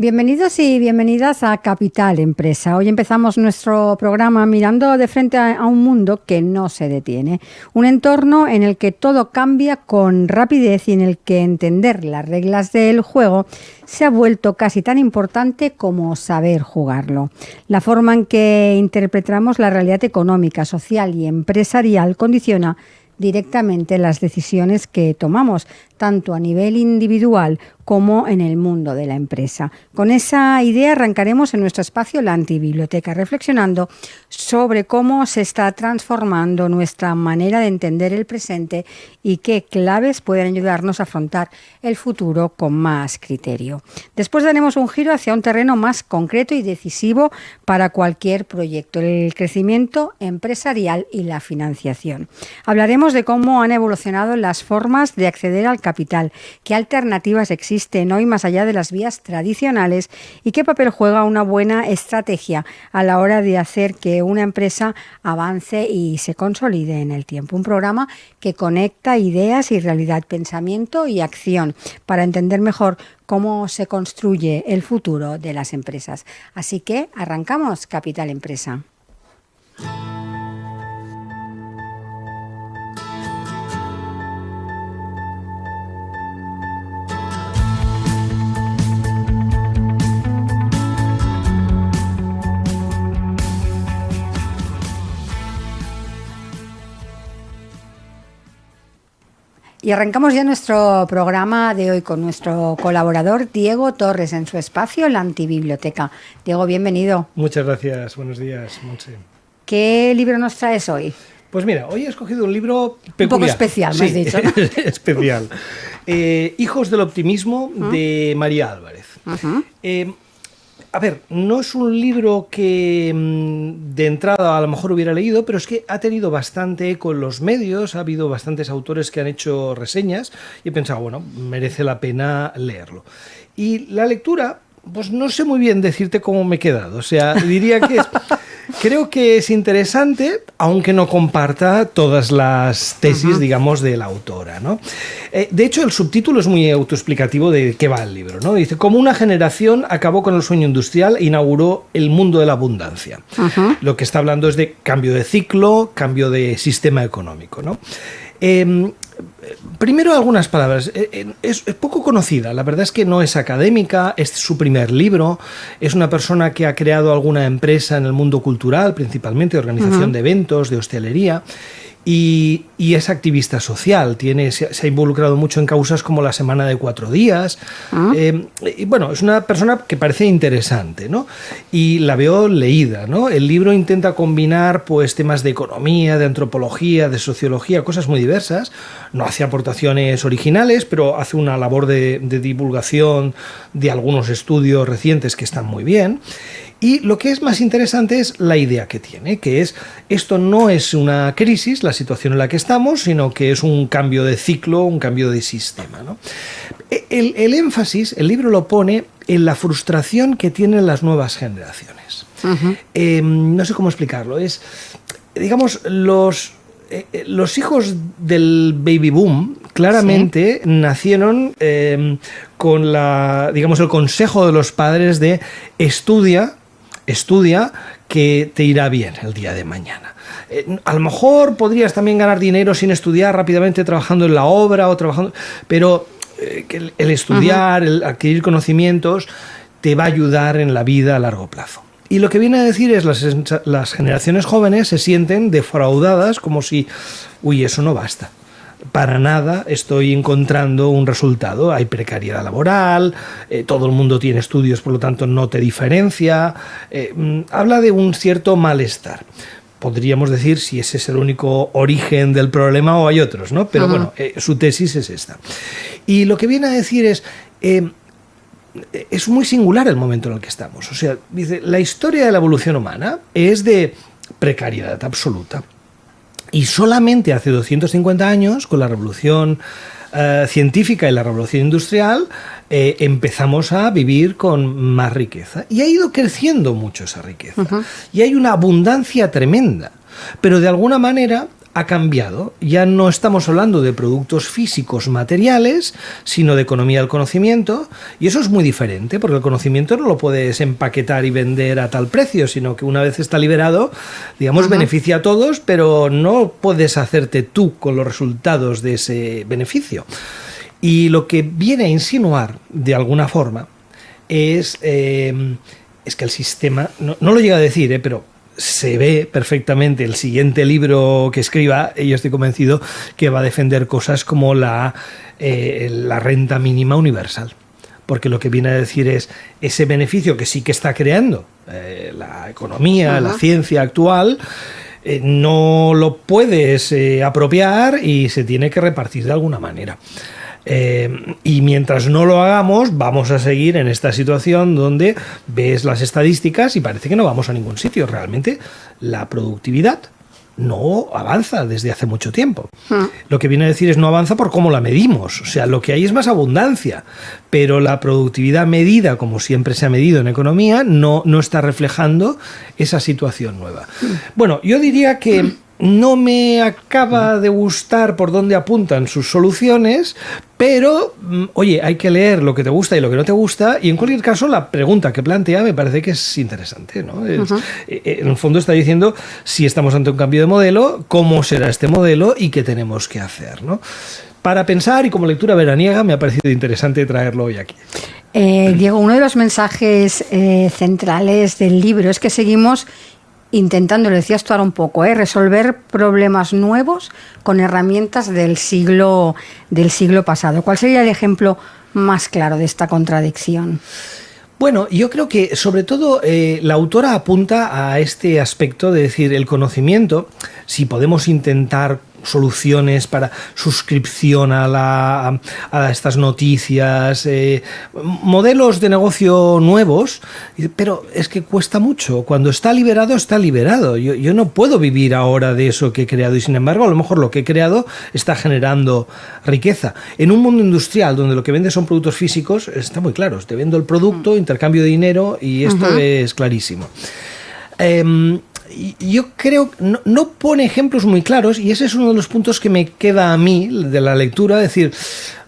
Bienvenidos y bienvenidas a Capital Empresa. Hoy empezamos nuestro programa mirando de frente a un mundo que no se detiene. Un entorno en el que todo cambia con rapidez y en el que entender las reglas del juego se ha vuelto casi tan importante como saber jugarlo. La forma en que interpretamos la realidad económica, social y empresarial condiciona directamente las decisiones que tomamos, tanto a nivel individual como en el mundo de la empresa. Con esa idea arrancaremos en nuestro espacio la Antibiblioteca, reflexionando sobre cómo se está transformando nuestra manera de entender el presente y qué claves pueden ayudarnos a afrontar el futuro con más criterio. Después daremos un giro hacia un terreno más concreto y decisivo para cualquier proyecto, el crecimiento empresarial y la financiación. Hablaremos de cómo han evolucionado las formas de acceder al capital, qué alternativas existen hoy más allá de las vías tradicionales y qué papel juega una buena estrategia a la hora de hacer que una empresa avance y se consolide en el tiempo. Un programa que conecta ideas y realidad, pensamiento y acción para entender mejor cómo se construye el futuro de las empresas. Así que arrancamos Capital Empresa. Y arrancamos ya nuestro programa de hoy con nuestro colaborador Diego Torres en su espacio, la Antibiblioteca. Diego, bienvenido. Muchas gracias, buenos días, Montse. ¿Qué libro nos traes hoy? Pues mira, hoy he escogido un libro peculiar. Un poco especial, me has dicho, ¿no? Especial. Hijos del optimismo, de María Álvarez. A ver, no es un libro que de entrada a lo mejor hubiera leído, pero es que ha tenido bastante eco en los medios, ha habido bastantes autores que han hecho reseñas y he pensado, bueno, merece la pena leerlo. Y la lectura, pues no sé muy bien decirte cómo me he quedado, o sea, diría que creo que es interesante, aunque no comparta todas las tesis, digamos, de la autora, ¿no? De hecho, el subtítulo es muy autoexplicativo de qué va el libro, ¿no? Dice, como una generación acabó con el sueño industrial e inauguró el mundo de la abundancia. Lo que está hablando es de cambio de ciclo, cambio de sistema económico, ¿no? Primero algunas palabras. Es poco conocida, la verdad es que no es académica, es su primer libro, es una persona que ha creado alguna empresa en el mundo cultural, principalmente de organización de eventos, de hostelería, y es activista social, se ha involucrado mucho en causas como la Semana de 4 días, y bueno, es una persona que parece interesante, ¿no? Y la veo leída, ¿no? El libro intenta combinar pues temas de economía, de antropología, de sociología, cosas muy diversas, no hace aportaciones originales, pero hace una labor de divulgación de algunos estudios recientes que están muy bien. Y lo que es más interesante es la idea que tiene, que es, esto no es una crisis, la situación en la que estamos, sino que es un cambio de ciclo, un cambio de sistema, ¿no? El énfasis, el libro lo pone en la frustración que tienen las nuevas generaciones. No sé cómo explicarlo, es, digamos, los hijos del baby boom claramente nacieron con digamos, el consejo de los padres de estudia que te irá bien el día de mañana. A lo mejor podrías también ganar dinero sin estudiar rápidamente trabajando en la obra o trabajando, pero que el estudiar, el adquirir conocimientos te va a ayudar en la vida a largo plazo. Y lo que viene a decir es las generaciones jóvenes se sienten defraudadas como si, eso no basta. Para nada estoy encontrando un resultado. Hay precariedad laboral, todo el mundo tiene estudios, por lo tanto no te diferencia. Habla de un cierto malestar. Podríamos decir si ese es el único origen del problema o hay otros, ¿no? Pero bueno, su tesis es esta. Y lo que viene a decir es muy singular el momento en el que estamos. O sea, dice, la historia de la evolución humana es de precariedad absoluta. Y solamente hace 250 años, con la revolución científica y la revolución industrial, empezamos a vivir con más riqueza. Y ha ido creciendo mucho esa riqueza. Y hay una abundancia tremenda. Pero de alguna manera ha cambiado. Ya no estamos hablando de productos físicos materiales, sino de economía del conocimiento, y eso es muy diferente, porque el conocimiento no lo puedes empaquetar y vender a tal precio, sino que una vez está liberado, digamos, beneficia a todos, pero no puedes hacerte tú con los resultados de ese beneficio. Y lo que viene a insinuar, de alguna forma, es que el sistema, no lo llega a decir, pero se ve perfectamente el siguiente libro que escriba, y yo estoy convencido que va a defender cosas como la renta mínima universal. Porque lo que viene a decir es ese beneficio que sí que está creando la economía, la ciencia actual, no lo puedes apropiar y se tiene que repartir de alguna manera. Y mientras no lo hagamos, vamos a seguir en esta situación donde ves las estadísticas y parece que no vamos a ningún sitio. Realmente la productividad no avanza desde hace mucho tiempo. Lo que viene a decir es no avanza por cómo la medimos. O sea, lo que hay es más abundancia, pero la productividad medida, como siempre se ha medido en economía, no está reflejando esa situación nueva. Bueno, yo diría que no me acaba de gustar por dónde apuntan sus soluciones, pero, oye, hay que leer lo que te gusta y lo que no te gusta, y en cualquier caso la pregunta que plantea me parece que es interesante, ¿no? En el fondo está diciendo si estamos ante un cambio de modelo, cómo será este modelo y qué tenemos que hacer, ¿no? Para pensar, y como lectura veraniega, me ha parecido interesante traerlo hoy aquí. Diego, uno de los mensajes centrales del libro es que seguimos intentando, lo decías tú ahora un poco, resolver problemas nuevos con herramientas del siglo pasado. ¿Cuál sería el ejemplo más claro de esta contradicción? Bueno, yo creo que sobre todo la autora apunta a este aspecto de decir el conocimiento, si podemos intentar soluciones para suscripción a estas noticias, modelos de negocio nuevos, pero es que cuesta mucho. Cuando está liberado, está liberado. Yo no puedo vivir ahora de eso que he creado y sin embargo a lo mejor lo que he creado está generando riqueza. En un mundo industrial donde lo que vende son productos físicos, está muy claro. Te vendo el producto, intercambio de dinero y esto es clarísimo. Yo creo que no pone ejemplos muy claros y ese es uno de los puntos que me queda a mí de la lectura, decir,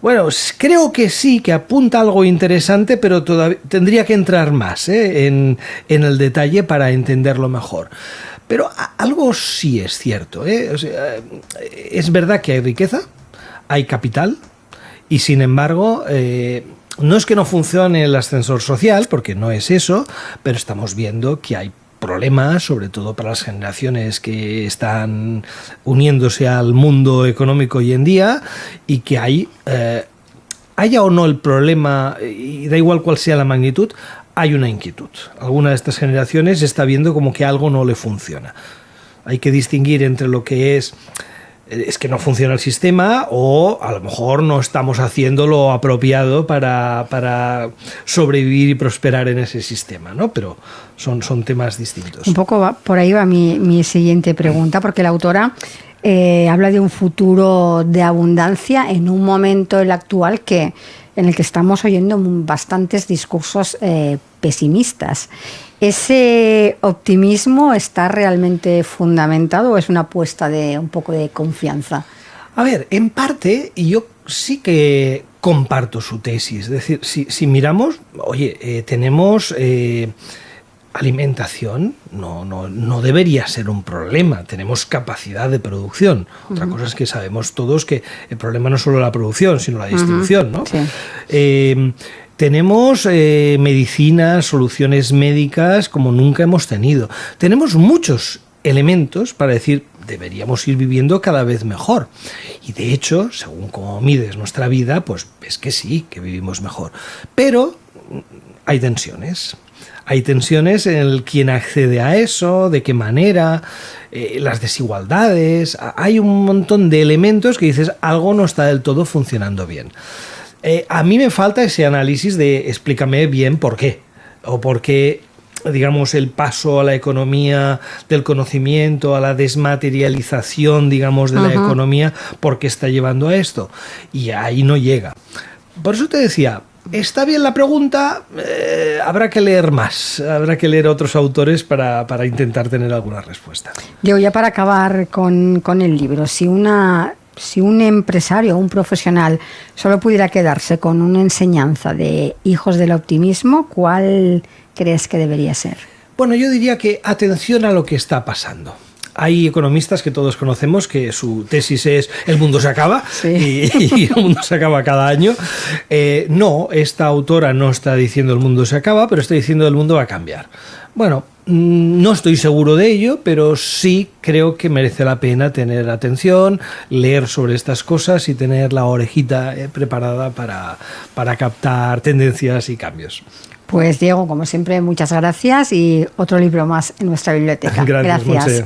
bueno, creo que sí, que apunta algo interesante, pero todavía tendría que entrar más en el detalle para entenderlo mejor. Pero algo sí es cierto, O sea, es verdad que hay riqueza, hay capital y sin embargo no es que no funcione el ascensor social, porque no es eso, pero estamos viendo que hay problemas, sobre todo para las generaciones que están uniéndose al mundo económico hoy en día y que haya o no el problema, y da igual cuál sea la magnitud, hay una inquietud. Alguna de estas generaciones está viendo como que algo no le funciona. Hay que distinguir entre lo que es que no funciona el sistema o a lo mejor no estamos haciendo lo apropiado para sobrevivir y prosperar en ese sistema, ¿no? Pero son temas distintos. Un poco por ahí va mi siguiente pregunta, porque la autora habla de un futuro de abundancia en un momento, el actual, en el que estamos oyendo bastantes discursos pesimistas. ¿Ese optimismo está realmente fundamentado o es una apuesta de un poco de confianza? A ver, en parte yo sí que comparto su tesis. Es decir, si miramos, oye, tenemos alimentación, no debería ser un problema. Tenemos capacidad de producción. Otra cosa es que sabemos todos que el problema no es solo la producción, sino la distribución, ¿no? Sí. Tenemos medicinas, soluciones médicas como nunca hemos tenido. Tenemos muchos elementos para decir deberíamos ir viviendo cada vez mejor. Y de hecho, según cómo mides nuestra vida, pues ves que sí, que vivimos mejor. Pero hay tensiones. Hay tensiones en el quién accede a eso, de qué manera, las desigualdades. Hay un montón de elementos que dices algo no está del todo funcionando bien. A mí me falta ese análisis de explícame bien por qué, o por qué, digamos, el paso a la economía del conocimiento, a la desmaterialización, digamos, de la economía, por qué está llevando a esto. Y ahí no llega. Por eso te decía, Está bien la pregunta, habrá que leer más, habrá que leer otros autores para intentar tener alguna respuesta. Yo ya para acabar con el libro, si un empresario o un profesional solo pudiera quedarse con una enseñanza de Hijos del Optimismo, ¿cuál crees que debería ser? Bueno, yo diría que atención a lo que está pasando. Hay economistas que todos conocemos que su tesis es el mundo se acaba, sí. y el mundo se acaba cada año. No, esta autora no está diciendo el mundo se acaba, pero está diciendo el mundo va a cambiar. Bueno, no estoy seguro de ello, pero sí creo que merece la pena tener atención, leer sobre estas cosas y tener la orejita preparada para captar tendencias y cambios. Pues Diego, como siempre, muchas gracias y otro libro más en nuestra biblioteca. Gracias. Montse.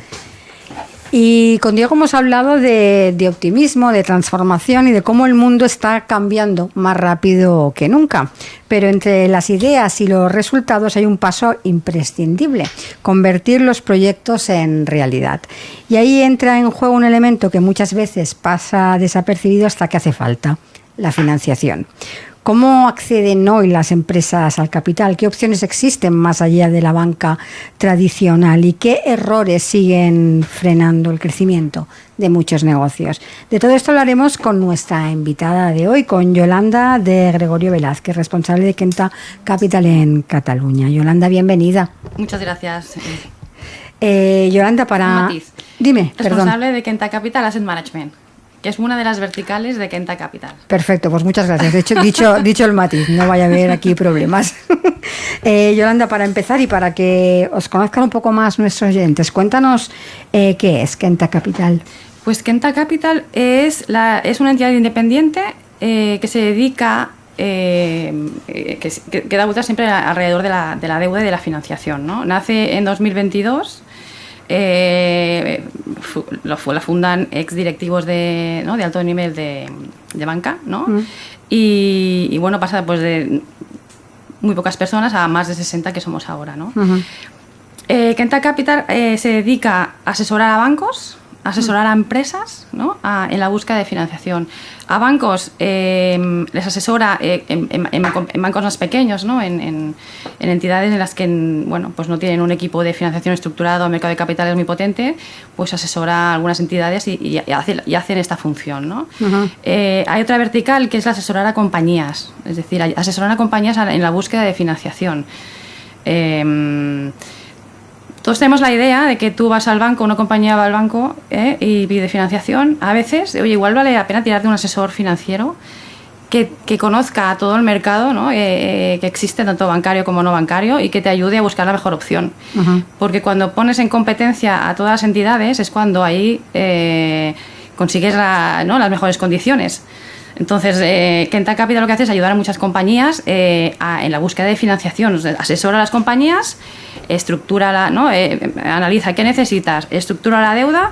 Y con Diego hemos hablado de optimismo, de transformación y de cómo el mundo está cambiando más rápido que nunca. Pero entre las ideas y los resultados hay un paso imprescindible: convertir los proyectos en realidad. Y ahí entra en juego un elemento que muchas veces pasa desapercibido hasta que hace falta: la financiación. ¿Cómo acceden hoy las empresas al capital? ¿Qué opciones existen más allá de la banca tradicional? ¿Y qué errores siguen frenando el crecimiento de muchos negocios? De todo esto hablaremos con nuestra invitada de hoy, con Yolanda de Gregorio Velázquez, responsable de Kenta Capital en Cataluña. Yolanda, bienvenida. Muchas gracias. Yolanda, para... Un matiz. Dime, responsable de Kenta Capital Asset Management, que es una de las verticales de Kenta Capital. Perfecto, pues muchas gracias. De hecho, dicho el matiz, no vaya a haber aquí problemas. Yolanda, para empezar y para que os conozcan un poco más nuestros oyentes, cuéntanos qué es Kenta Capital. Pues Kenta Capital es una entidad independiente que se dedica, que da vueltas siempre alrededor de la deuda y de la financiación, ¿no? Nace en 2022. La fundan exdirectivos de alto nivel de banca, ¿no? Y bueno, pasa pues de muy pocas personas a más de 60 que somos ahora, ¿no? Kenta Capital se dedica a asesorar a bancos, asesorar a empresas, ¿no? En la búsqueda de financiación. A bancos les asesora en bancos más pequeños, ¿no? En entidades en las que pues no tienen un equipo de financiación estructurado, mercado de capitales muy potente, pues asesora a algunas entidades y hacen esta función, ¿no? Hay otra vertical que es la asesorar a compañías, es decir, asesorar a compañías en la búsqueda de financiación. Todos tenemos la idea de que tú vas al banco, una compañía va al banco y pide financiación. A veces, oye, igual vale la pena tirar de un asesor financiero que conozca a todo el mercado, ¿no? Que existe, tanto bancario como no bancario, y que te ayude a buscar la mejor opción. Porque cuando pones en competencia a todas las entidades es cuando ahí consigues las mejores condiciones. Entonces, Kenta Capital lo que hace es ayudar a muchas compañías en la búsqueda de financiación. Asesora a las compañías, estructura analiza qué necesitas, estructura la deuda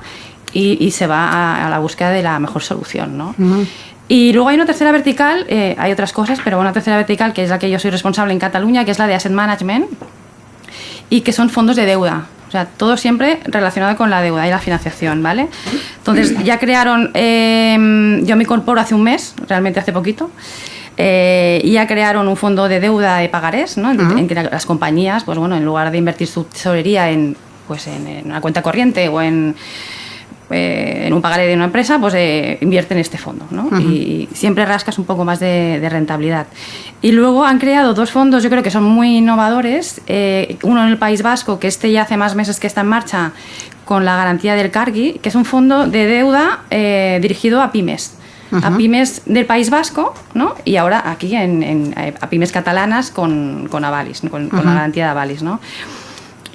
y se va a la búsqueda de la mejor solución, ¿no? Y luego hay una tercera vertical, hay otras cosas, pero una tercera vertical que es la que yo soy responsable en Cataluña, que es la de Asset Management, y que son fondos de deuda. O sea, todo siempre relacionado con la deuda y la financiación, ¿vale? Entonces, ya crearon... yo me incorporo hace un mes, realmente hace poquito, y ya crearon un fondo de deuda de pagarés, ¿no? En que las compañías, pues bueno, en lugar de invertir su tesorería en una cuenta corriente o en un pagaré de una empresa, pues invierte en este fondo, ¿no? Y siempre rascas un poco más de rentabilidad. Y luego han creado dos fondos, yo creo que son muy innovadores, uno en el País Vasco, que ya hace más meses que está en marcha, con la garantía del Cargi, que es un fondo de deuda dirigido a pymes. A pymes del País Vasco, ¿no? Y ahora aquí a pymes catalanas con Avalis, con la garantía de Avalis, ¿no?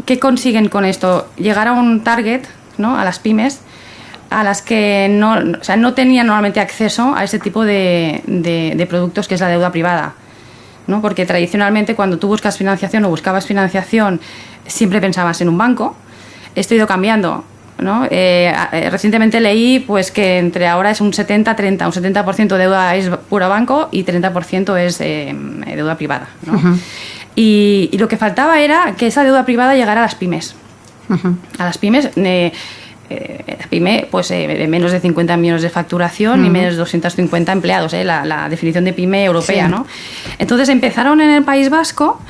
¿Qué consiguen con esto? Llegar a un target, ¿no? A las pymes a las que no tenían normalmente acceso a ese tipo de productos, que es la deuda privada, ¿no? Porque tradicionalmente cuando tú buscas financiación o buscabas financiación siempre pensabas en un banco. Esto ha ido cambiando, ¿no? Recientemente leí pues que entre ahora es un 70-30, un 70% de deuda es puro banco y 30% es deuda privada, ¿no? Y lo que faltaba era que esa deuda privada llegara a las pymes. A las pymes pyme, pues menos de 50 millones de facturación y menos de 250 empleados, la definición de pyme europea, sí. ¿no? Entonces empezaron en el País Vasco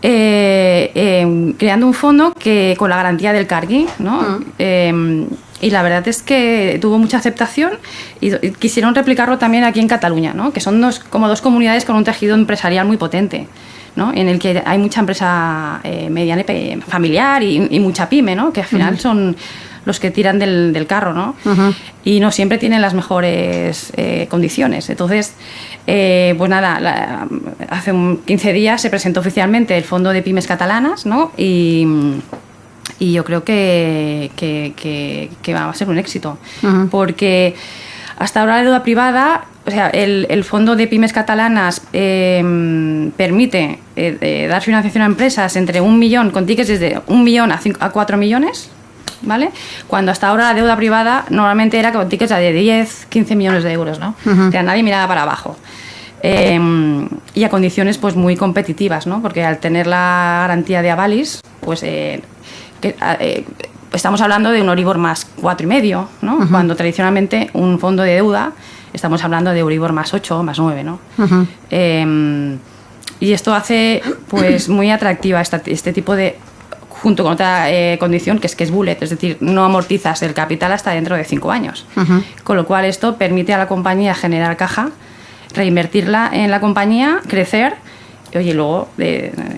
creando un fondo que con la garantía del Cargi, ¿no? Y la verdad es que tuvo mucha aceptación y quisieron replicarlo también aquí en Cataluña, ¿no? Que son como dos comunidades con un tejido empresarial muy potente, ¿no? En el que hay mucha empresa mediana y familiar y mucha pyme, ¿no? Que al final son los que tiran del carro, ¿no? Y no siempre tienen las mejores condiciones. Entonces, pues nada, hace 15 días se presentó oficialmente el Fondo de Pymes Catalanas, ¿no? Y yo creo que va a ser un éxito, porque hasta ahora la deuda privada, o sea, el Fondo de Pymes Catalanas permite dar financiación a empresas entre 1 millón, con tickets desde 1 millón a 4 millones, ¿vale? Cuando hasta ahora la deuda privada normalmente era con tickets de 10, 15 millones de euros, ¿no? O sea, nadie miraba para abajo. Y a condiciones pues muy competitivas, ¿no? Porque al tener la garantía de Avalis, pues estamos hablando de un Euribor más 4,5, ¿no? Cuando tradicionalmente un fondo de deuda estamos hablando de Euribor más 8, más 9, ¿no? Y esto hace pues muy atractiva este tipo de, junto con otra condición que es bullet, es decir, no amortizas el capital hasta dentro de 5 años. Con lo cual esto permite a la compañía generar caja, reinvertirla en la compañía, crecer, y oye, luego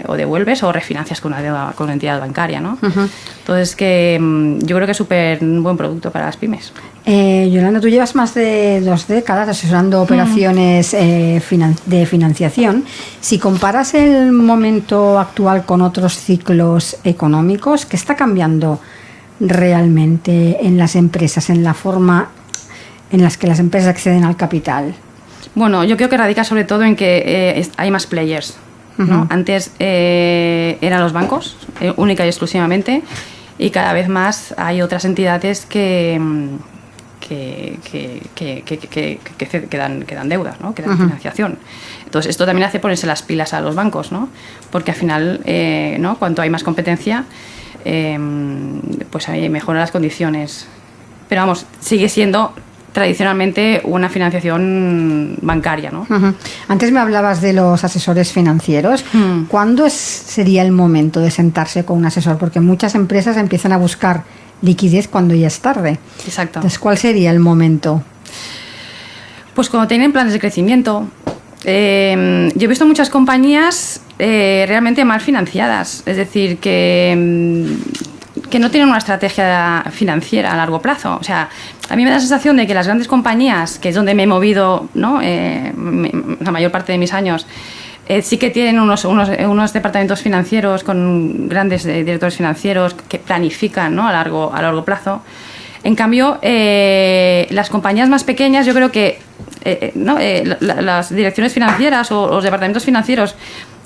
o devuelves o refinancias con una deuda con una entidad bancaria, ¿no? Entonces yo creo que es súper buen producto para las pymes. Yolanda, tú llevas más de 2 décadas asesorando operaciones de financiación. Si comparas el momento actual con otros ciclos económicos, ¿qué está cambiando realmente en las empresas, en la forma en las que las empresas acceden al capital? Bueno, yo creo que radica sobre todo en que hay más players, ¿no? Antes eran los bancos, única y exclusivamente, y cada vez más hay otras entidades que dan deuda, ¿no? Que dan financiación. Entonces esto también hace ponerse las pilas a los bancos, ¿no? Porque al final, ¿no? Cuanto hay más competencia, pues ahí mejoran las condiciones. Pero vamos, sigue siendo tradicionalmente una financiación bancaria, ¿no? Antes me hablabas de los asesores financieros. ¿Cuándo sería el momento de sentarse con un asesor? Porque muchas empresas empiezan a buscar liquidez cuando ya es tarde. Exacto. Entonces, ¿cuál sería el momento? Pues cuando tienen planes de crecimiento. Yo he visto muchas compañías realmente mal financiadas, es decir, que no tienen una estrategia financiera a largo plazo. O sea, a mí me da la sensación de que las grandes compañías, que es donde me he movido, ¿no? La mayor parte de mis años, sí que tienen unos departamentos financieros con grandes directores financieros que planifican, ¿no? a largo plazo. En cambio, las compañías más pequeñas, yo creo que ¿no? Las direcciones financieras o los departamentos financieros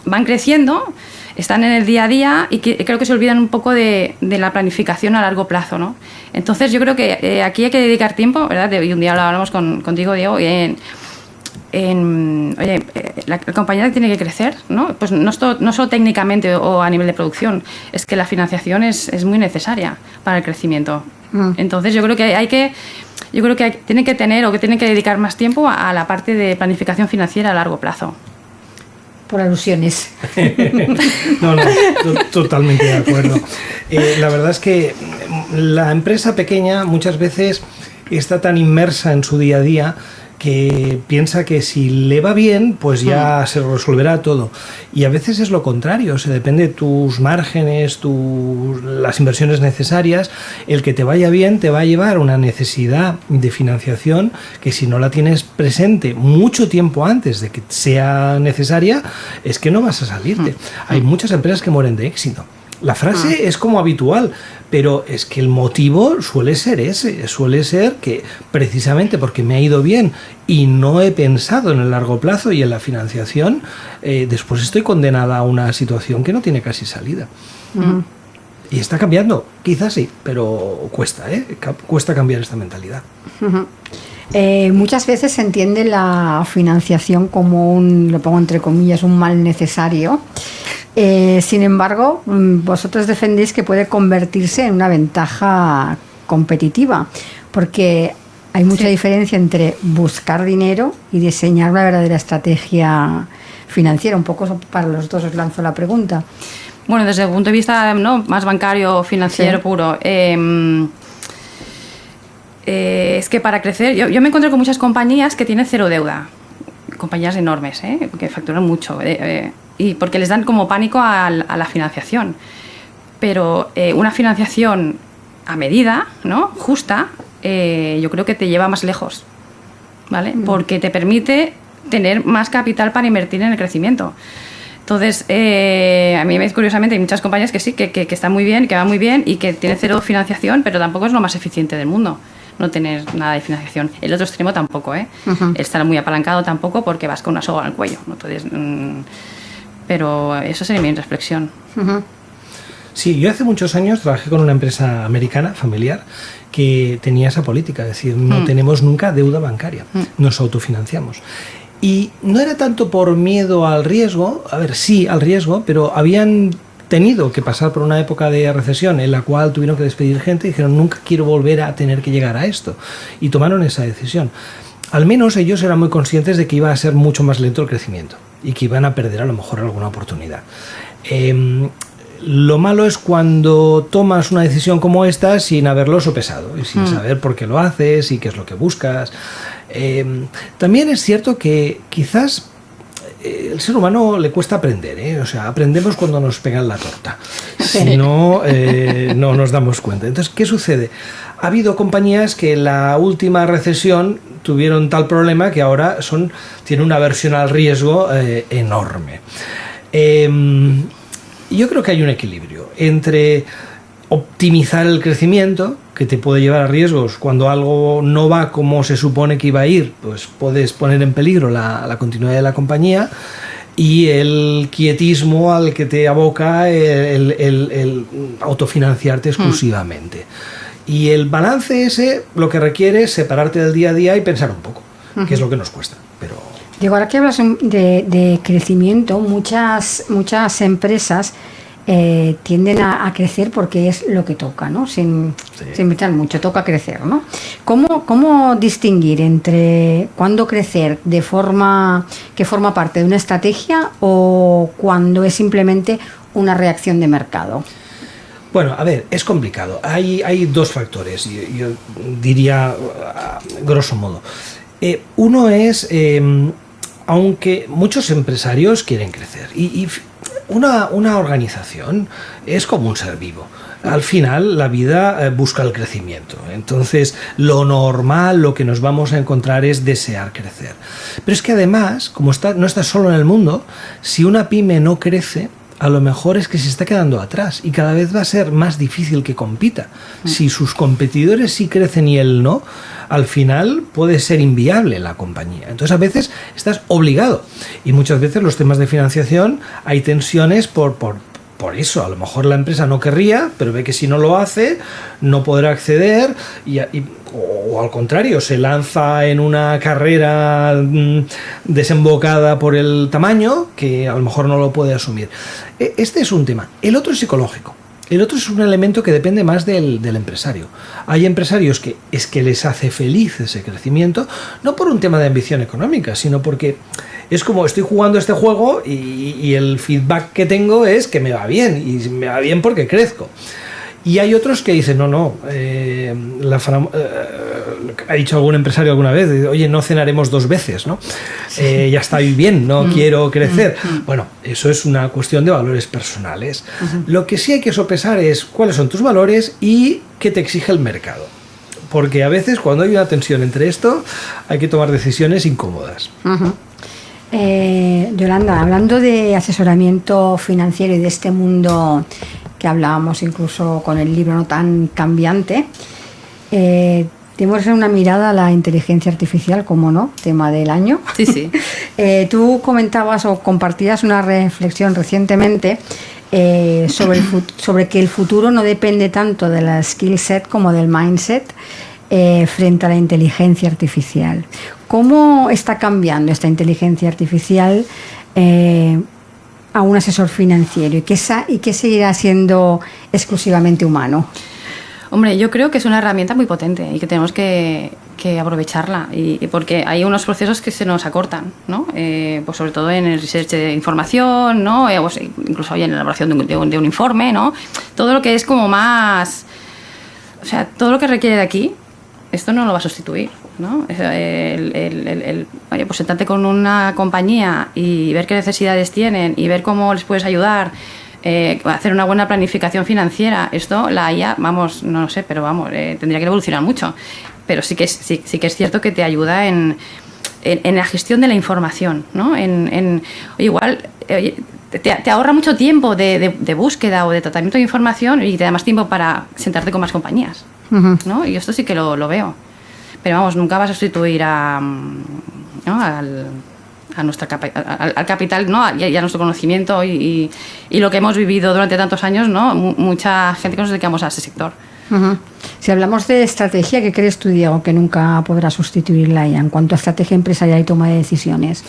van creciendo, están en el día a día y creo que se olvidan un poco de la planificación a largo plazo, ¿no? Entonces yo creo que aquí hay que dedicar tiempo, ¿verdad? Y un día lo hablamos contigo, Diego, oye, la compañía tiene que crecer, ¿no? Pues no solo técnicamente o a nivel de producción, es que la financiación es muy necesaria para el crecimiento. Entonces yo creo que tienen que tener o que tienen que dedicar más tiempo a la parte de planificación financiera a largo plazo. Por alusiones. No, totalmente de acuerdo. La verdad es que la empresa pequeña muchas veces está tan inmersa en su día a día que piensa que si le va bien, pues ya se resolverá todo. Y a veces es lo contrario, o sea, depende de tus márgenes, las inversiones necesarias. El que te vaya bien te va a llevar a una necesidad de financiación que si no la tienes presente mucho tiempo antes de que sea necesaria, es que no vas a salirte. Hay muchas empresas que mueren de éxito. La frase es como habitual, pero es que el motivo suele ser ese, suele ser que precisamente porque me ha ido bien y no he pensado en el largo plazo y en la financiación, después estoy condenada a una situación que no tiene casi salida. Y está cambiando, quizás sí, pero cuesta cambiar esta mentalidad. Muchas veces se entiende la financiación como lo pongo entre comillas, un mal necesario. Sin embargo, vosotros defendéis que puede convertirse en una ventaja competitiva, porque hay mucha diferencia entre buscar dinero y diseñar una verdadera estrategia financiera. Un poco para los dos os lanzo la pregunta. Bueno, desde el punto de vista, ¿no?, más bancario, financiero, puro, es que para crecer, yo me encuentro con muchas compañías que tienen cero deuda, compañías enormes, que facturan mucho, y porque les dan como pánico a la financiación. Pero una financiación a medida, ¿no?, justa, yo creo que te lleva más lejos, ¿vale? Porque te permite tener más capital para invertir en el crecimiento. Entonces, a mí curiosamente hay muchas compañías que sí, que están muy bien, que van muy bien y que tienen cero financiación, pero tampoco es lo más eficiente del mundo no tener nada de financiación. El otro extremo tampoco, el estar muy apalancado tampoco, porque vas con una soga al cuello, ¿no? Entonces, pero eso sería mi reflexión. Sí, yo hace muchos años trabajé con una empresa americana, familiar, que tenía esa política, es decir, no tenemos nunca deuda bancaria, nos autofinanciamos. Y no era tanto por miedo al riesgo, a ver, sí al riesgo, pero habían tenido que pasar por una época de recesión en la cual tuvieron que despedir gente y dijeron, nunca quiero volver a tener que llegar a esto. Y tomaron esa decisión. Al menos ellos eran muy conscientes de que iba a ser mucho más lento el crecimiento y que iban a perder a lo mejor alguna oportunidad. Lo malo es cuando tomas una decisión como esta sin haberlo sopesado y sin saber por qué lo haces y qué es lo que buscas. También es cierto que quizás el ser humano le cuesta aprender, o sea, aprendemos cuando nos pegan la torta. Si no, no nos damos cuenta. Entonces, ¿qué sucede? Ha habido compañías que en la última recesión tuvieron tal problema que ahora tienen una aversión al riesgo enorme. Yo creo que hay un equilibrio entre optimizar el crecimiento, que te puede llevar a riesgos. Cuando algo no va como se supone que iba a ir, pues puedes poner en peligro la continuidad de la compañía, y el quietismo al que te aboca el autofinanciarte exclusivamente. Y el balance ese lo que requiere es separarte del día a día y pensar un poco, que es lo que nos cuesta. Pero digo, ahora que hablas de crecimiento, muchas empresas tienden a crecer porque es lo que toca, ¿no? Sin inventar mucho, toca crecer, ¿no? ¿Cómo distinguir entre cuándo crecer que forma parte de una estrategia o cuando es simplemente una reacción de mercado? Bueno, a ver, es complicado. Hay dos factores, yo diría, grosso modo. Uno es, aunque muchos empresarios quieren crecer, y una organización es como un ser vivo. Al final la vida busca el crecimiento. Entonces lo normal, lo que nos vamos a encontrar es desear crecer. Pero es que además, como no estás solo en el mundo, si una pyme no crece, a lo mejor es que se está quedando atrás y cada vez va a ser más difícil que compita. Si sus competidores sí crecen y él no, al final puede ser inviable la compañía. Entonces a veces estás obligado, y muchas veces los temas de financiación hay tensiones por eso. A lo mejor la empresa no querría, pero ve que si no lo hace no podrá acceder o al contrario, se lanza en una carrera desembocada por el tamaño que a lo mejor no lo puede asumir. Este es un tema. El otro es psicológico. El otro es un elemento que depende más del empresario. Hay empresarios que les hace feliz ese crecimiento, no por un tema de ambición económica, sino porque es como estoy jugando este juego y el feedback que tengo es que me va bien, y me va bien porque crezco. Y hay otros que dicen, ha dicho algún empresario alguna vez, oye, no cenaremos dos veces, ¿no? Ya estoy bien, no quiero crecer. Bueno, eso es una cuestión de valores personales. Lo que sí hay que sopesar es cuáles son tus valores y qué te exige el mercado. Porque a veces cuando hay una tensión entre esto, hay que tomar decisiones incómodas. Yolanda, hablando de asesoramiento financiero y de este mundo que hablábamos incluso con el libro no tan cambiante, tenemos una mirada a la inteligencia artificial, como no, tema del año. Sí. Tú comentabas o compartías una reflexión recientemente sobre que el futuro no depende tanto de la skill set como del mindset frente a la inteligencia artificial. ¿Cómo está cambiando esta inteligencia artificial a un asesor financiero y qué seguirá siendo exclusivamente humano? Hombre, yo creo que es una herramienta muy potente y que tenemos que aprovecharla, y porque hay unos procesos que se nos acortan, ¿no? Pues sobre todo en el research de información, ¿no? Pues incluso en la elaboración de un informe, ¿no? Todo lo que es como más... O sea, todo lo que requiere de aquí, esto no lo va a sustituir, ¿no? Oye, pues sentarte con una compañía y ver qué necesidades tienen y ver cómo les puedes ayudar, hacer una buena planificación financiera. Esto, la IA, vamos, no lo sé, pero vamos, tendría que evolucionar mucho. Pero sí que es cierto que te ayuda en la gestión de la información, ¿no? Oye, igual te ahorra mucho tiempo de búsqueda o de tratamiento de información, y te da más tiempo para sentarte con más compañías, ¿no? Y esto sí que lo veo. Pero vamos, nunca vas a sustituir ¿no? al capital, ¿no? y a nuestro conocimiento y lo que hemos vivido durante tantos años, ¿no? Mucha gente que nos dedicamos a ese sector. Si hablamos de estrategia, ¿qué crees tú, Diego, que nunca podrá sustituir la IA en cuanto a estrategia empresarial y toma de decisiones?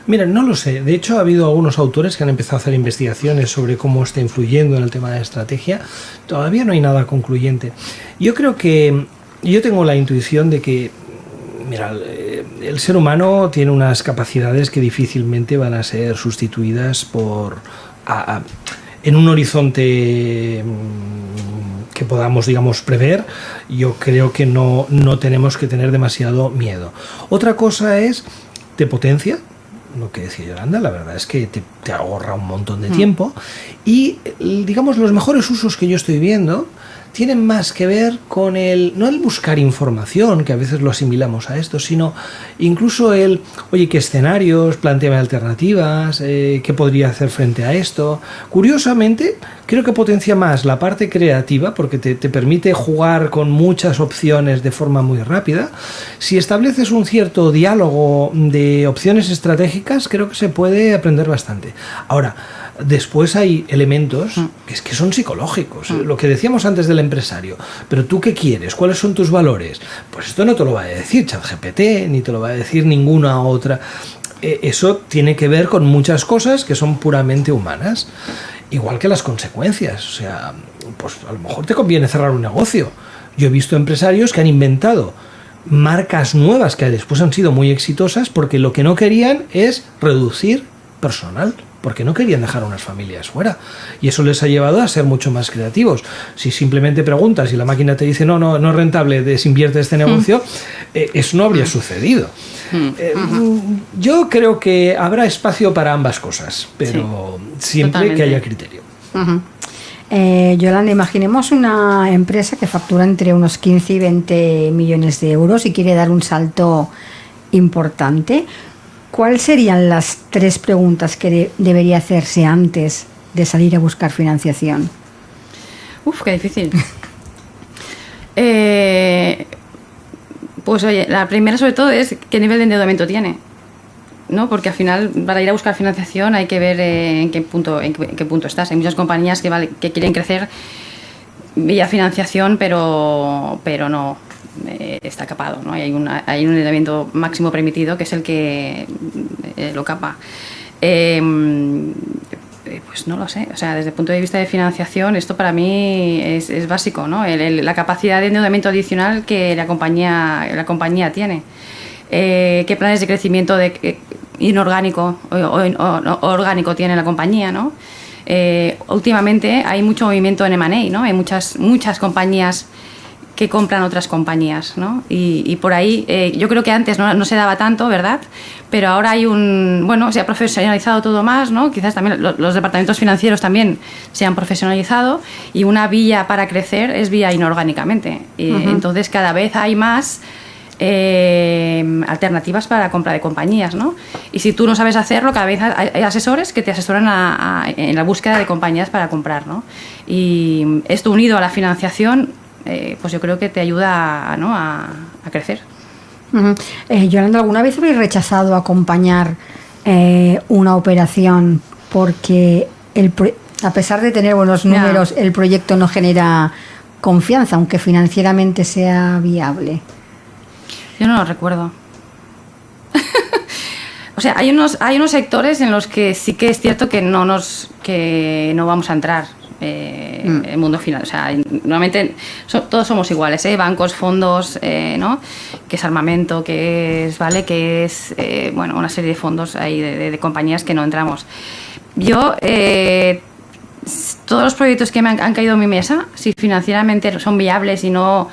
Mira, no lo sé. De hecho, ha habido algunos autores que han empezado a hacer investigaciones sobre cómo está influyendo en el tema de estrategia. Todavía no hay nada concluyente. Yo tengo la intuición de que, mira, el ser humano tiene unas capacidades que difícilmente van a ser sustituidas en un horizonte que podamos, digamos, prever. Yo creo que no tenemos que tener demasiado miedo. Otra cosa es, te potencia, lo que decía Yolanda, la verdad es que te ahorra un montón de tiempo, y, digamos, los mejores usos que yo estoy viendo tienen más que ver con no el buscar información, que a veces lo asimilamos a esto, sino incluso oye, ¿qué escenarios? Plantéame alternativas, ¿qué podría hacer frente a esto? Curiosamente, creo que potencia más la parte creativa, porque te permite jugar con muchas opciones de forma muy rápida. Si estableces un cierto diálogo de opciones estratégicas, creo que se puede aprender bastante. Ahora, después hay elementos que son psicológicos, lo que decíamos antes del empresario. Pero ¿tú qué quieres? ¿Cuáles son tus valores? Pues esto no te lo va a decir ChatGPT, ni te lo va a decir ninguna otra. Eso tiene que ver con muchas cosas que son puramente humanas. Igual que las consecuencias. O sea, pues a lo mejor te conviene cerrar un negocio. Yo he visto empresarios que han inventado marcas nuevas que después han sido muy exitosas porque lo que no querían es reducir personal, porque no querían dejar a unas familias fuera, y eso les ha llevado a ser mucho más creativos. Si simplemente preguntas y la máquina te dice no es rentable, desinvierte este negocio, eso no habría sucedido. Yo creo que habrá espacio para ambas cosas, pero siempre totalmente, que haya criterio. Yolanda, imaginemos una empresa que factura entre unos 15 y 20 millones de euros y quiere dar un salto importante. ¿Cuáles serían las 3 preguntas que debería hacerse antes de salir a buscar financiación? Uf, qué difícil. Pues oye, la primera sobre todo es qué nivel de endeudamiento tiene, ¿no? Porque al final, para ir a buscar financiación hay que ver en qué punto estás. Hay muchas compañías que quieren crecer vía financiación, pero no está capado, ¿no? Hay un endeudamiento máximo permitido que es el que lo capa. Pues no lo sé, o sea, desde el punto de vista de financiación, esto para mí es básico, ¿no? La capacidad de endeudamiento adicional que la compañía tiene. ¿Qué planes de crecimiento inorgánico o orgánico tiene la compañía, ¿no? Últimamente hay mucho movimiento en M&A, ¿no? Hay muchas compañías que compran otras compañías, ¿no? Y por ahí, yo creo que antes no se daba tanto, ¿verdad? Pero ahora se ha profesionalizado todo más, ¿no? Quizás también los departamentos financieros también se han profesionalizado, y una vía para crecer es vía inorgánicamente. Entonces cada vez hay más alternativas para la compra de compañías, ¿no? Y si tú no sabes hacerlo, cada vez hay asesores que te asesoran en la búsqueda de compañías para comprar, ¿no? Y esto unido a la financiación, pues yo creo que te ayuda, ¿no? a crecer. Yolanda, ¿alguna vez habéis rechazado acompañar una operación porque a pesar de tener buenos números, el proyecto no genera confianza, aunque financieramente sea viable? Yo no lo recuerdo. O sea, hay unos sectores en los que sí que es cierto que no vamos a entrar. el mundo final. O sea, normalmente todos somos iguales, bancos, fondos, ¿no? Que es armamento, que es, ¿vale? Que es, bueno, una serie de fondos ahí de compañías que no entramos. Yo, todos los proyectos que me han caído en mi mesa, si financieramente son viables y no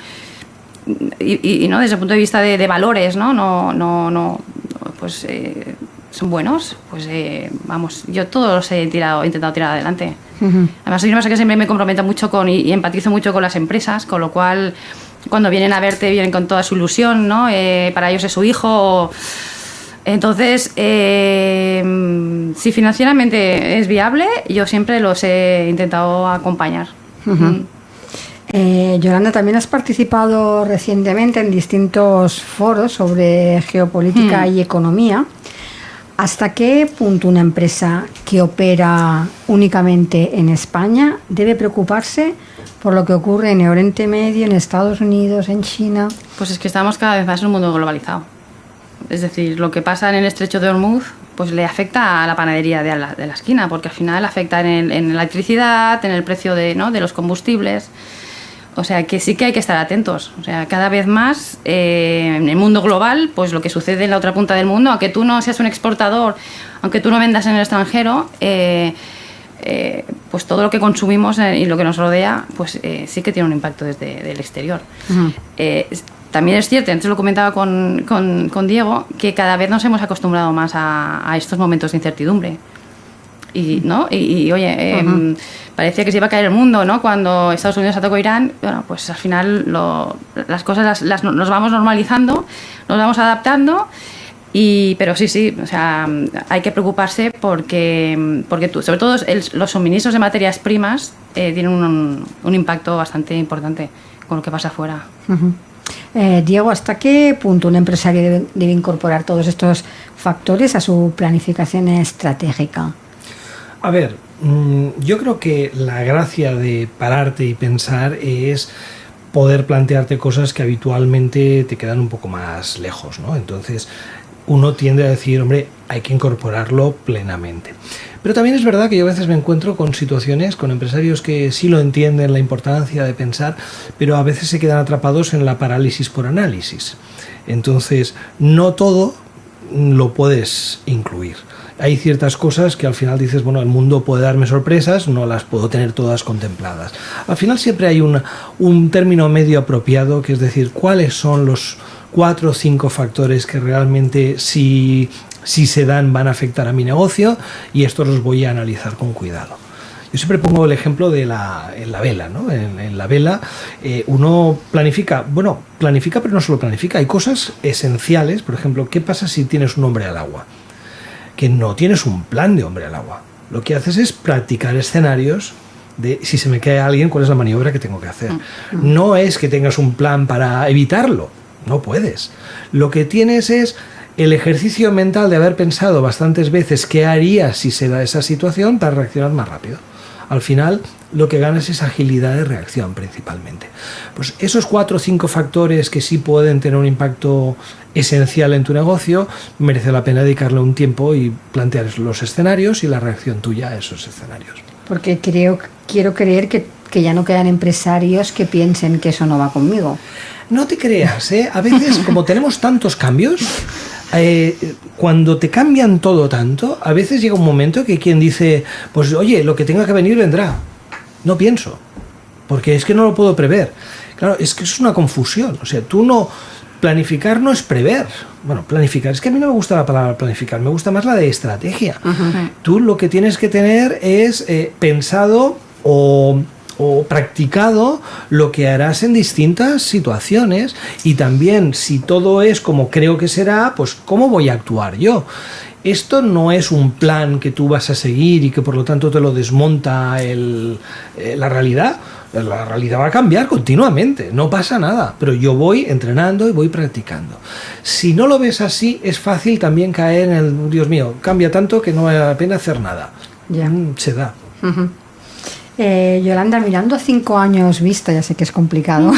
desde el punto de vista de valores, no, pues son buenos, pues vamos, yo todos los he intentado tirar adelante. Además soy una persona que siempre me comprometo mucho y empatizo mucho con las empresas, con lo cual cuando vienen a verte vienen con toda su ilusión, ¿no? Para ellos es su hijo. Entonces, si financieramente es viable, yo siempre los he intentado acompañar. Yolanda, también has participado recientemente en distintos foros sobre geopolítica y economía. ¿Hasta qué punto una empresa que opera únicamente en España debe preocuparse por lo que ocurre en Oriente Medio, en Estados Unidos, en China? Pues es que estamos cada vez más en un mundo globalizado. Es decir, lo que pasa en el estrecho de Hormuz pues le afecta a la panadería de la esquina, porque al final afecta en la electricidad, en el precio de los combustibles. O sea, que sí que hay que estar atentos. O sea, cada vez más en el mundo global, pues lo que sucede en la otra punta del mundo, aunque tú no seas un exportador, aunque tú no vendas en el extranjero, pues todo lo que consumimos y lo que nos rodea, pues sí que tiene un impacto desde el exterior. También es cierto, antes lo comentaba con Diego, que cada vez nos hemos acostumbrado más a estos momentos de incertidumbre. Y oye, parecía que se iba a caer el mundo, ¿no? Cuando Estados Unidos atacó a Irán, bueno, pues al final las cosas nos vamos normalizando, nos vamos adaptando, pero sí, o sea, hay que preocuparse porque sobre todo los suministros de materias primas tienen un impacto bastante importante con lo que pasa afuera. Diego, ¿hasta qué punto un empresario debe incorporar todos estos factores a su planificación estratégica? A ver, yo creo que la gracia de pararte y pensar es poder plantearte cosas que habitualmente te quedan un poco más lejos, ¿no? Entonces uno tiende a decir, hombre, hay que incorporarlo plenamente. Pero también es verdad que yo a veces me encuentro con situaciones, con empresarios que sí lo entienden, la importancia de pensar, pero a veces se quedan atrapados en la parálisis por análisis. Entonces, no todo lo puedes incluir. Hay ciertas cosas que al final dices, bueno, el mundo puede darme sorpresas, no las puedo tener todas contempladas. Al final siempre hay un término medio apropiado, que es decir, cuáles son los 4 o 5 factores que realmente si se dan van a afectar a mi negocio, y estos los voy a analizar con cuidado. Yo siempre pongo el ejemplo en la vela, ¿no? En la vela uno planifica pero no solo planifica, hay cosas esenciales. Por ejemplo, ¿qué pasa si tienes un hombre al agua? Que no tienes un plan de hombre al agua. Lo que haces es practicar escenarios de si se me cae alguien, cuál es la maniobra que tengo que hacer. No es que tengas un plan para evitarlo, no puedes. Lo que tienes es el ejercicio mental de haber pensado bastantes veces qué harías si se da esa situación para reaccionar más rápido. Al final, lo que ganas es agilidad de reacción principalmente. Pues esos 4 o 5 factores que sí pueden tener un impacto esencial en tu negocio, merece la pena dedicarle un tiempo y plantear los escenarios y la reacción tuya a esos escenarios. Porque quiero creer que ya no quedan empresarios que piensen que eso no va conmigo. No te creas, ¿eh? A veces, como tenemos tantos cambios, cuando te cambian todo tanto, a veces llega un momento que quien dice, pues oye, lo que tenga que venir vendrá. No pienso, porque es que no lo puedo prever. Claro, es que eso es una confusión. O sea, planificar no es prever. Bueno, planificar, es que a mí no me gusta la palabra planificar, me gusta más la de estrategia. Tú lo que tienes que tener es pensado o practicado lo que harás en distintas situaciones, y también si todo es como creo que será, pues cómo voy a actuar yo. Esto no es un plan que tú vas a seguir y que por lo tanto te lo desmonta la realidad. La realidad va a cambiar continuamente, no pasa nada, pero yo voy entrenando y voy practicando. Si no lo ves así, es fácil también caer en el, Dios mío, cambia tanto que no vale la pena hacer nada. Ya. Se da. Yolanda, mirando 5 años vista, ya sé que es complicado,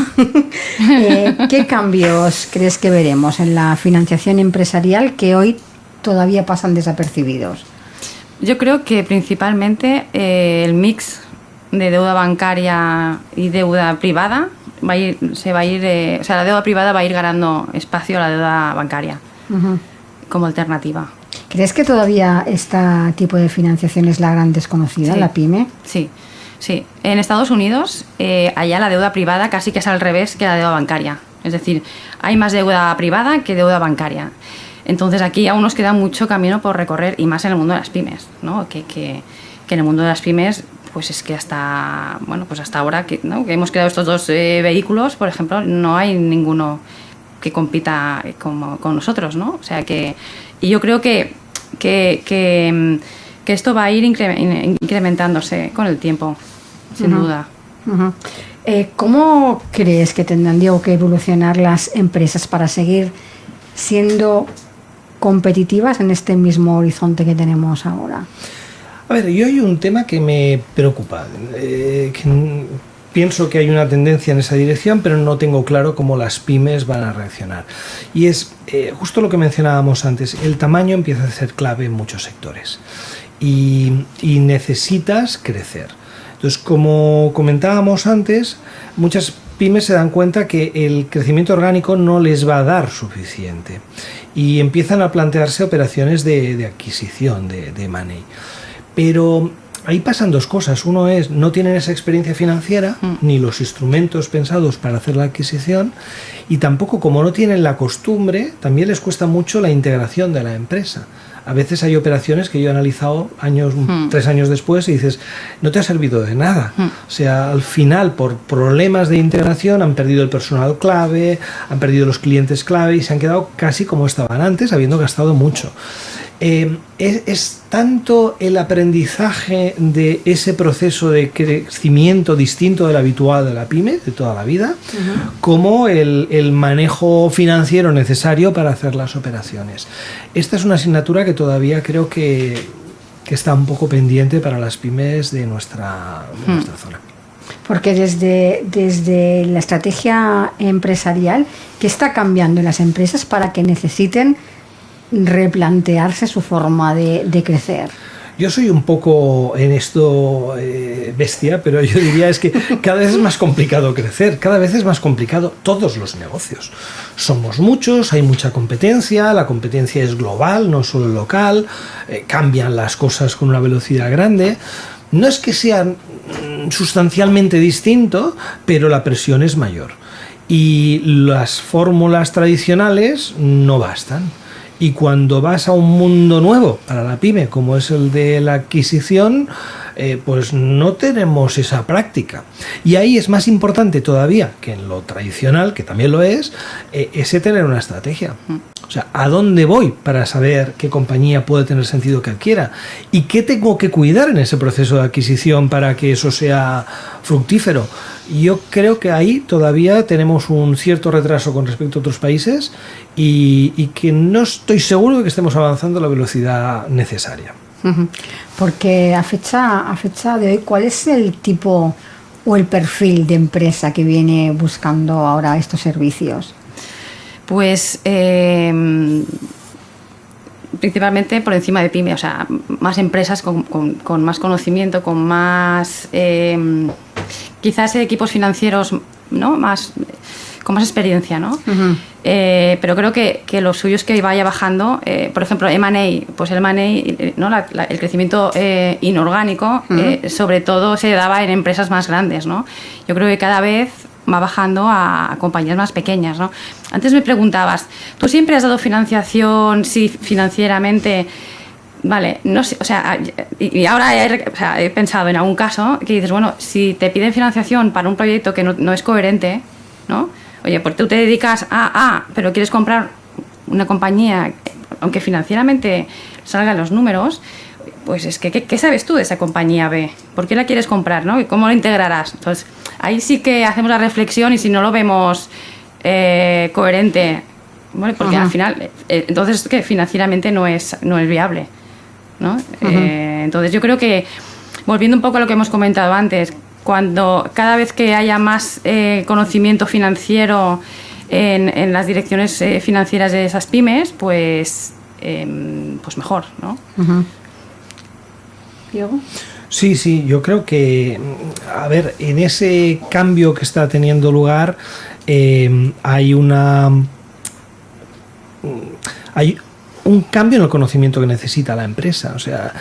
¿qué cambios crees que veremos en la financiación empresarial que hoy todavía pasan desapercibidos? Yo creo que principalmente el mix de deuda bancaria y deuda privada, la deuda privada va a ir ganando espacio a la deuda bancaria como alternativa. ¿Crees que todavía este tipo de financiación es la gran desconocida, la PYME? Sí. En Estados Unidos, allá la deuda privada casi que es al revés que la deuda bancaria. Es decir, hay más deuda privada que deuda bancaria. Entonces aquí aún nos queda mucho camino por recorrer, y más en el mundo de las pymes, ¿no? Que en el mundo de las pymes, pues es que hasta ahora que hemos creado estos dos vehículos, por ejemplo, no hay ninguno que compita con nosotros, ¿no? O sea que, y yo creo que esto va a ir incrementándose con el tiempo, sin duda. ¿Cómo crees que tendrán, Diego, que evolucionar las empresas para seguir siendo competitivas en este mismo horizonte que tenemos ahora? A ver, yo hay un tema que me preocupa. Pienso que hay una tendencia en esa dirección, pero no tengo claro cómo las pymes van a reaccionar. Y es justo lo que mencionábamos antes, el tamaño empieza a ser clave en muchos sectores y necesitas crecer. Entonces, como comentábamos antes, muchas pymes se dan cuenta que el crecimiento orgánico no les va a dar suficiente y empiezan a plantearse operaciones de adquisición, de M&A. Pero ahí pasan dos cosas. Uno es, no tienen esa experiencia financiera, ni los instrumentos pensados para hacer la adquisición, y tampoco, como no tienen la costumbre, también les cuesta mucho la integración de la empresa. A veces hay operaciones que yo he analizado 3 años después y dices, no te ha servido de nada. O sea, al final, por problemas de integración, han perdido el personal clave, han perdido los clientes clave y se han quedado casi como estaban antes, habiendo gastado mucho. Es tanto el aprendizaje de ese proceso de crecimiento distinto del habitual de la pyme, de toda la vida, como el manejo financiero necesario para hacer las operaciones. Esta es una asignatura que todavía creo que está un poco pendiente para las pymes de nuestra zona. Porque desde la estrategia empresarial, ¿qué está cambiando en las empresas para que necesiten replantearse su forma de crecer? Yo soy un poco en esto bestia, pero yo diría es que cada vez es más complicado crecer, cada vez es más complicado todos los negocios. Somos muchos, hay mucha competencia, la competencia es global, no solo local, cambian las cosas con una velocidad grande. No es que sean sustancialmente distinto, pero la presión es mayor. Y las fórmulas tradicionales no bastan. Y cuando vas a un mundo nuevo para la pyme, como es el de la adquisición, pues no tenemos esa práctica. Y ahí es más importante todavía que en lo tradicional, que también lo es, ese tener una estrategia. O sea, ¿a dónde voy para saber qué compañía puede tener sentido que adquiera? ¿Y qué tengo que cuidar en ese proceso de adquisición para que eso sea fructífero? Yo creo que ahí todavía tenemos un cierto retraso con respecto a otros países y que no estoy seguro de que estemos avanzando a la velocidad necesaria. Porque a fecha de hoy, ¿cuál es el tipo o el perfil de empresa que viene buscando ahora estos servicios? Pues principalmente por encima de pyme, o sea, más empresas con más conocimiento, con más quizás equipos financieros, ¿no? Con más experiencia, ¿no? Pero creo que lo suyo es que vaya bajando, por ejemplo, M&A, pues el M&A, ¿no? El crecimiento inorgánico, sobre todo se daba en empresas más grandes, ¿no? Yo creo que cada vez va bajando a compañías más pequeñas, ¿no? Antes me preguntabas, ¿tú siempre has dado financiación, sí, financieramente? Vale, no sé, o sea, y ahora he pensado en algún caso que dices, bueno, si te piden financiación para un proyecto que no es coherente, ¿no? Oye, pues tú te dedicas pero quieres comprar una compañía, aunque financieramente salgan los números, pues es que ¿qué sabes tú de esa compañía B? ¿Por qué la quieres comprar, no? ¿Y cómo la integrarás? Entonces, ahí sí que hacemos la reflexión y si no lo vemos coherente, bueno, porque al final, entonces que financieramente no es viable, ¿no? Entonces yo creo que, volviendo un poco a lo que hemos comentado antes, cada vez que haya más conocimiento financiero en las direcciones financieras de esas pymes, pues mejor, ¿no? ¿Diego? Sí, yo creo que, a ver, en ese cambio que está teniendo lugar hay un cambio en el conocimiento que necesita la empresa. O sea,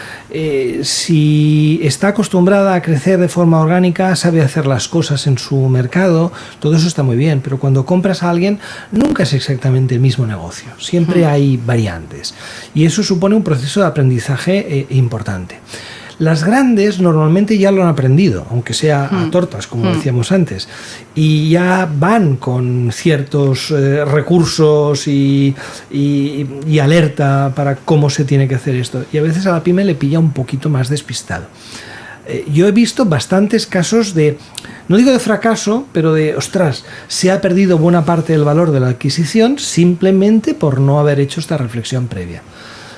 si está acostumbrada a crecer de forma orgánica, sabe hacer las cosas en su mercado, todo eso está muy bien, pero cuando compras a alguien nunca es exactamente el mismo negocio, siempre hay variantes y eso supone un proceso de aprendizaje importante. Las grandes normalmente ya lo han aprendido, aunque sea a tortas, como decíamos antes, y ya van con ciertos recursos y alerta para cómo se tiene que hacer esto. Y a veces a la pyme le pilla un poquito más despistado. Yo he visto bastantes casos de, no digo de fracaso, pero de, ostras, se ha perdido buena parte del valor de la adquisición simplemente por no haber hecho esta reflexión previa.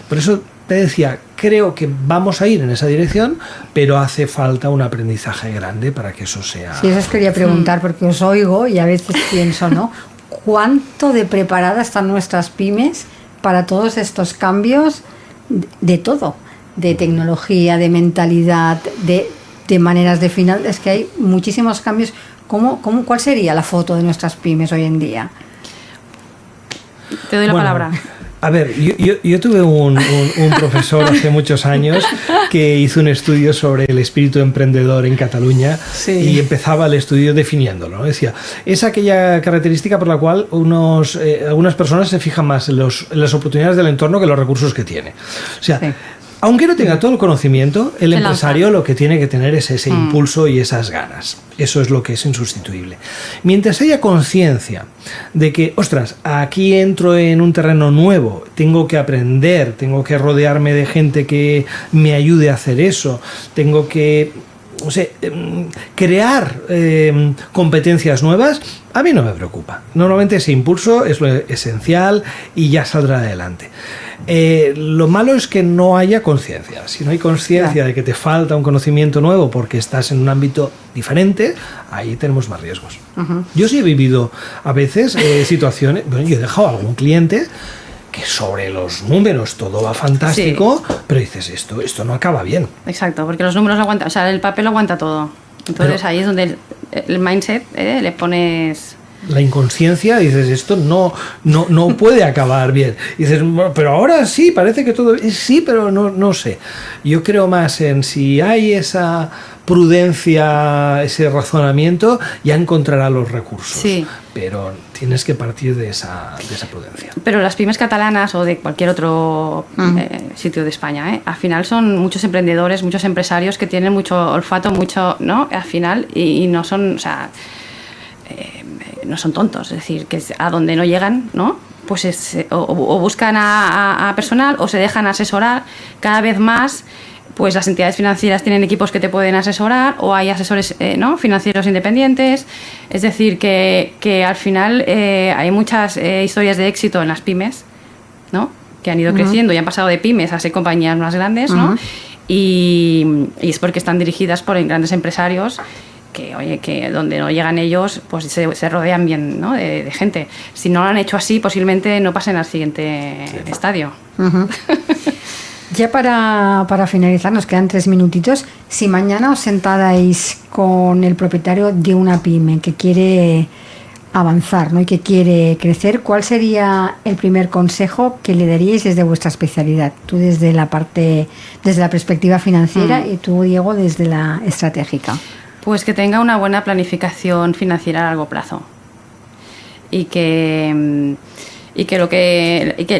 Por eso te decía, creo que vamos a ir en esa dirección, pero hace falta un aprendizaje grande para que eso sea... Sí, eso os quería preguntar, porque os oigo y a veces pienso, ¿no? ¿Cuánto de preparadas están nuestras pymes para todos estos cambios de todo? De tecnología, de mentalidad, de maneras de final. Es que hay muchísimos cambios. ¿Cuál sería la foto de nuestras pymes hoy en día? Te doy la palabra. A ver, yo tuve un profesor hace muchos años que hizo un estudio sobre el espíritu emprendedor en Cataluña y empezaba el estudio definiéndolo, ¿no? Decía, es aquella característica por la cual algunas personas se fijan más en las oportunidades del entorno que en los recursos que tiene. O sea, aunque no tenga todo el conocimiento, el empresario lo que tiene que tener es ese impulso y esas ganas. Eso es lo que es insustituible. Mientras haya conciencia de que, ostras, aquí entro en un terreno nuevo, tengo que aprender, tengo que rodearme de gente que me ayude a hacer eso, tengo que, no sé, crear competencias nuevas, a mí no me preocupa. Normalmente ese impulso es lo esencial y ya saldrá adelante. Lo malo es que no haya conciencia. Si no hay conciencia de que te falta un conocimiento nuevo porque estás en un ámbito diferente, ahí tenemos más riesgos. Yo sí he vivido a veces situaciones, bueno, yo he dejado a algún cliente que sobre los números todo va fantástico, pero dices, esto no acaba bien. Exacto, porque los números aguantan, o sea, el papel aguanta todo. Entonces ahí es donde el mindset le pones... La inconsciencia, dices, esto no puede acabar bien. Dices, pero ahora sí, parece que todo... Sí, pero no sé. Yo creo más en si hay esa prudencia, ese razonamiento, ya encontrará los recursos. Sí. Pero tienes que partir de esa prudencia. Pero las pymes catalanas o de cualquier otro sitio de España, al final son muchos emprendedores, muchos empresarios que tienen mucho olfato, mucho, ¿no? Al final, y no son, o sea... no son tontos, es decir, que a donde no llegan, ¿no? Pues o buscan a personal o se dejan asesorar. Cada vez más, pues las entidades financieras tienen equipos que te pueden asesorar o hay asesores ¿no? financieros independientes. Es decir, que al final hay muchas historias de éxito en las pymes, ¿no? Que han ido creciendo y han pasado de pymes a ser compañías más grandes, ¿no? Y es porque están dirigidas por grandes empresarios que donde no llegan ellos, pues se rodean bien, ¿no? de gente. Si no lo han hecho así, posiblemente no pasen al siguiente estadio. Ya para finalizar, nos quedan 3 minutitos. Si mañana os sentarais con el propietario de una pyme que quiere avanzar, ¿no? y que quiere crecer, ¿cuál sería el primer consejo que le daríais desde vuestra especialidad? Tú desde la perspectiva financiera y tú, Diego, desde la estratégica. Pues que tenga una buena planificación financiera a largo plazo y que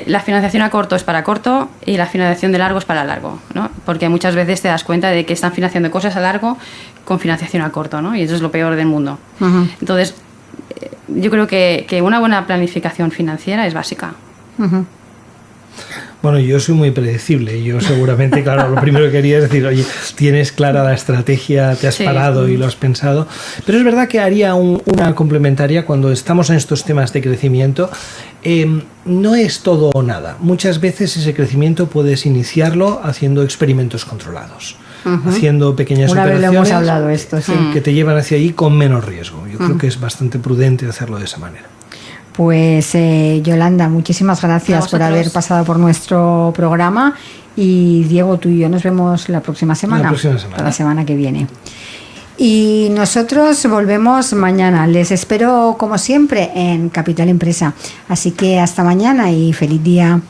la financiación a corto es para corto y la financiación de largo es para largo, ¿no? Porque muchas veces te das cuenta de que están financiando cosas a largo con financiación a corto, ¿no? Y eso es lo peor del mundo. Entonces, yo creo que una buena planificación financiera es básica. Bueno, yo soy muy predecible. Yo seguramente, claro, lo primero que quería es decir, oye, tienes clara la estrategia, te has parado y lo has pensado. Pero es verdad que haría una complementaria cuando estamos en estos temas de crecimiento. No es todo o nada. Muchas veces ese crecimiento puedes iniciarlo haciendo experimentos controlados. Haciendo pequeñas operaciones vez lo hemos hablado esto, que te llevan hacia ahí con menos riesgo. Yo creo que es bastante prudente hacerlo de esa manera. Pues Yolanda, muchísimas gracias por haber pasado por nuestro programa Y Diego, tú y yo nos vemos la próxima semana. La próxima semana. La semana que viene. Y nosotros volvemos mañana. Les espero como siempre en Capital Empresa. Así que hasta mañana y feliz día.